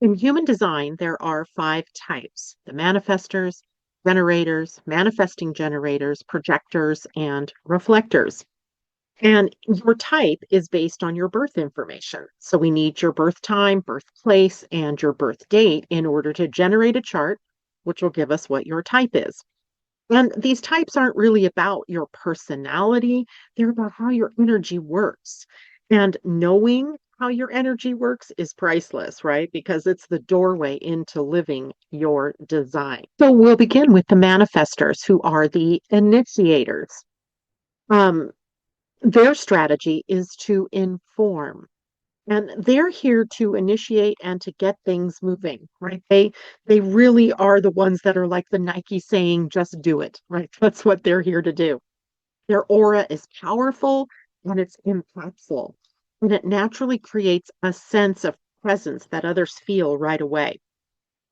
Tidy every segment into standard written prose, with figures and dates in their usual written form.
In human design, there are five types: the manifestors, generators, manifesting generators, projectors, and reflectors. And your type is based on your birth information. So we need your birth time, birthplace, and your birth date in order to generate a chart, which will give us what your type is. And these types aren't really about your personality, they're about how your energy works. And knowing how your energy works is priceless, right? Because it's the doorway into living your design. So we'll begin with the manifestors, who are the initiators. Um, their strategy is to inform, and they're here to initiate and to get things moving, right? They really are the ones that are like the Nike saying, just do it, right? That's what they're here to do. Their aura is powerful and it's impactful, and it naturally creates a sense of presence that others feel right away.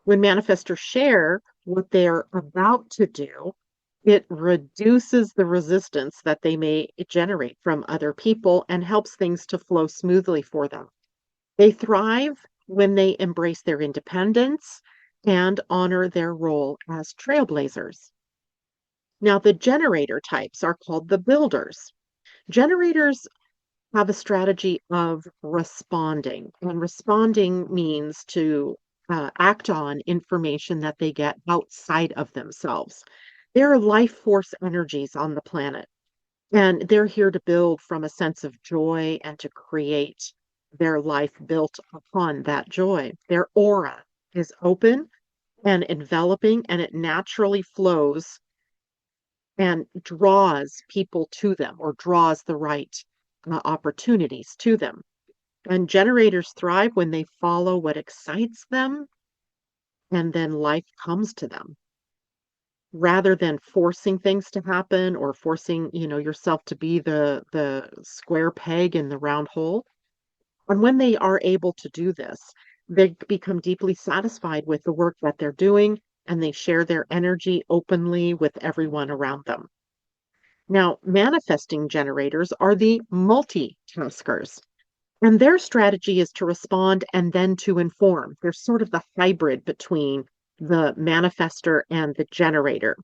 When manifestors share what they're about to do, it reduces the resistance that they may generate from other people and helps things to flow smoothly for them. They thrive when they embrace their independence and honor their role as trailblazers. Now, the generator types are called the builders. Generators have a strategy of responding, and responding means to act on information that they get outside of themselves. There are life force energies on the planet, and they're here to build from a sense of joy and to create their life built upon that joy. Their aura is open and enveloping, and it naturally flows and draws people to them or draws the right opportunities to them. And generators thrive when they follow what excites them, and then life comes to them rather than forcing things to happen or forcing, yourself to be the square peg in the round hole. And when they are able to do this, they become deeply satisfied with the work that they're doing, and they share their energy openly with everyone around them. Now, manifesting generators are the multitaskers, and their strategy is to respond and then to inform. They're sort of the hybrid between the manifester and the generator.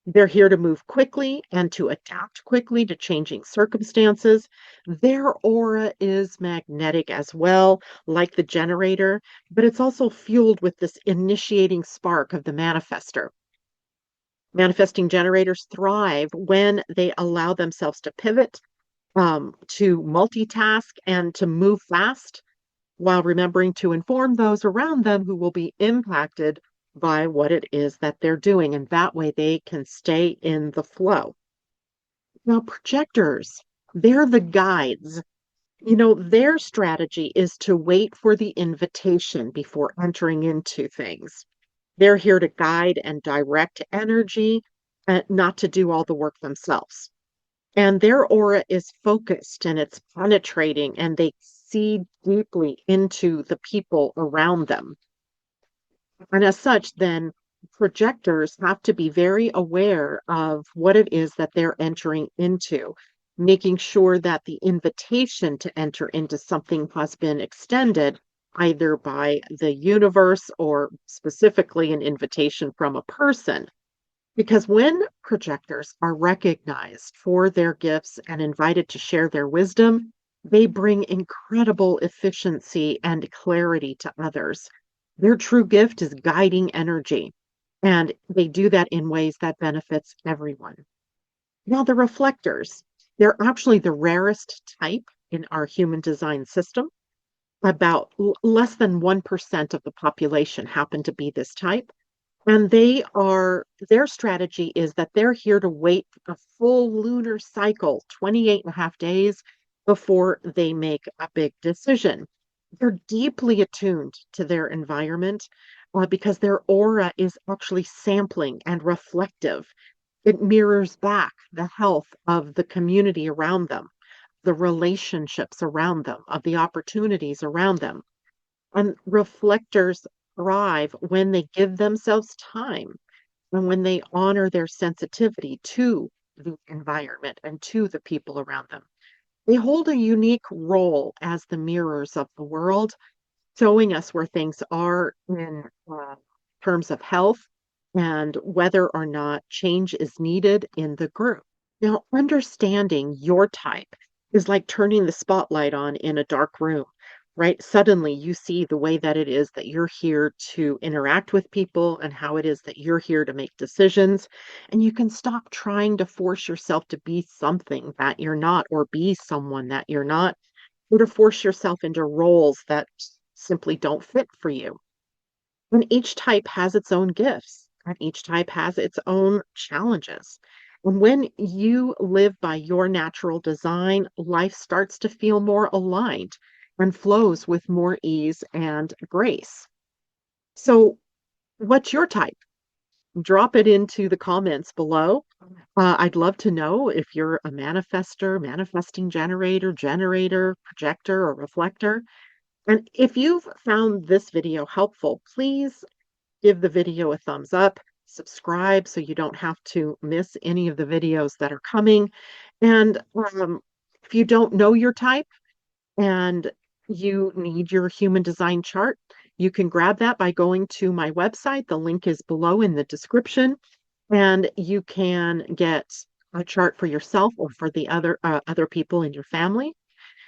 They're here to move quickly and to adapt quickly to changing circumstances. Their aura is magnetic as well, like the generator, but it's also fueled with this initiating spark of the manifester. Manifesting generators thrive when they allow themselves to pivot, to multitask, and to move fast while remembering to inform those around them who will be impacted by what it is that they're doing. And that way they can stay in the flow. Now, projectors, they're the guides. Their strategy is to wait for the invitation before entering into things. They're here to guide and direct energy, not to do all the work themselves. And their aura is focused and it's penetrating, and they see deeply into the people around them. And as such, then projectors have to be very aware of what it is that they're entering into, making sure that the invitation to enter into something has been extended either by the universe or specifically an invitation from a person. Because when projectors are recognized for their gifts and invited to share their wisdom, they bring incredible efficiency and clarity to others. Their true gift is guiding energy, and they do that in ways that benefits everyone. Now, the reflectors, they're actually the rarest type in our human design system. About less than 1% of the population happen to be this type. And their strategy is that they're here to wait a full lunar cycle, 28 and a half days, before they make a big decision. They're deeply attuned to their environment because their aura is actually sampling and reflective. It mirrors back the health of the community around them, the relationships around them, of the opportunities around them. And reflectors thrive when they give themselves time and when they honor their sensitivity to the environment and to the people around them. They hold a unique role as the mirrors of the world, showing us where things are in terms of health and whether or not change is needed in the group. Now, understanding your type is like turning the spotlight on in a dark room, right? Suddenly you see the way that it is that you're here to interact with people and how it is that you're here to make decisions. And you can stop trying to force yourself to be something that you're not or be someone that you're not, or to force yourself into roles that simply don't fit for you. And each type has its own gifts, and each type has its own challenges. And when you live by your natural design, life starts to feel more aligned and flows with more ease and grace. So, what's your type? Drop it into the comments below. I'd love to know if you're a manifester, manifesting generator, generator, projector, or reflector. And if you've found this video helpful, please give the video a thumbs up, subscribe so you don't have to miss any of the videos that are coming. And if you don't know your type and you need your human design chart, you can grab that by going to my website. The link is below in the description, and you can get a chart for yourself or for the other people in your family.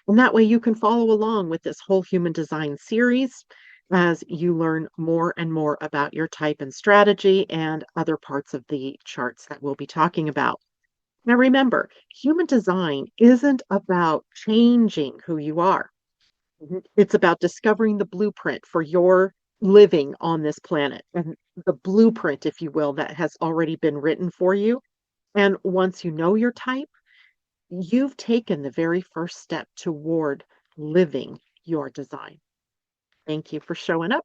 And that way you can follow along with this whole human design series as you learn more and more about your type and strategy and other parts of the charts that we'll be talking about. Now, remember, human design isn't about changing who you are. It's about discovering the blueprint for your living on this planet and the blueprint, if you will, that has already been written for you. And once you know your type, you've taken the very first step toward living your design. Thank you for showing up,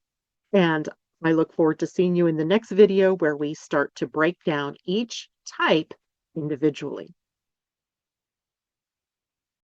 and I look forward to seeing you in the next video where we start to break down each type individually.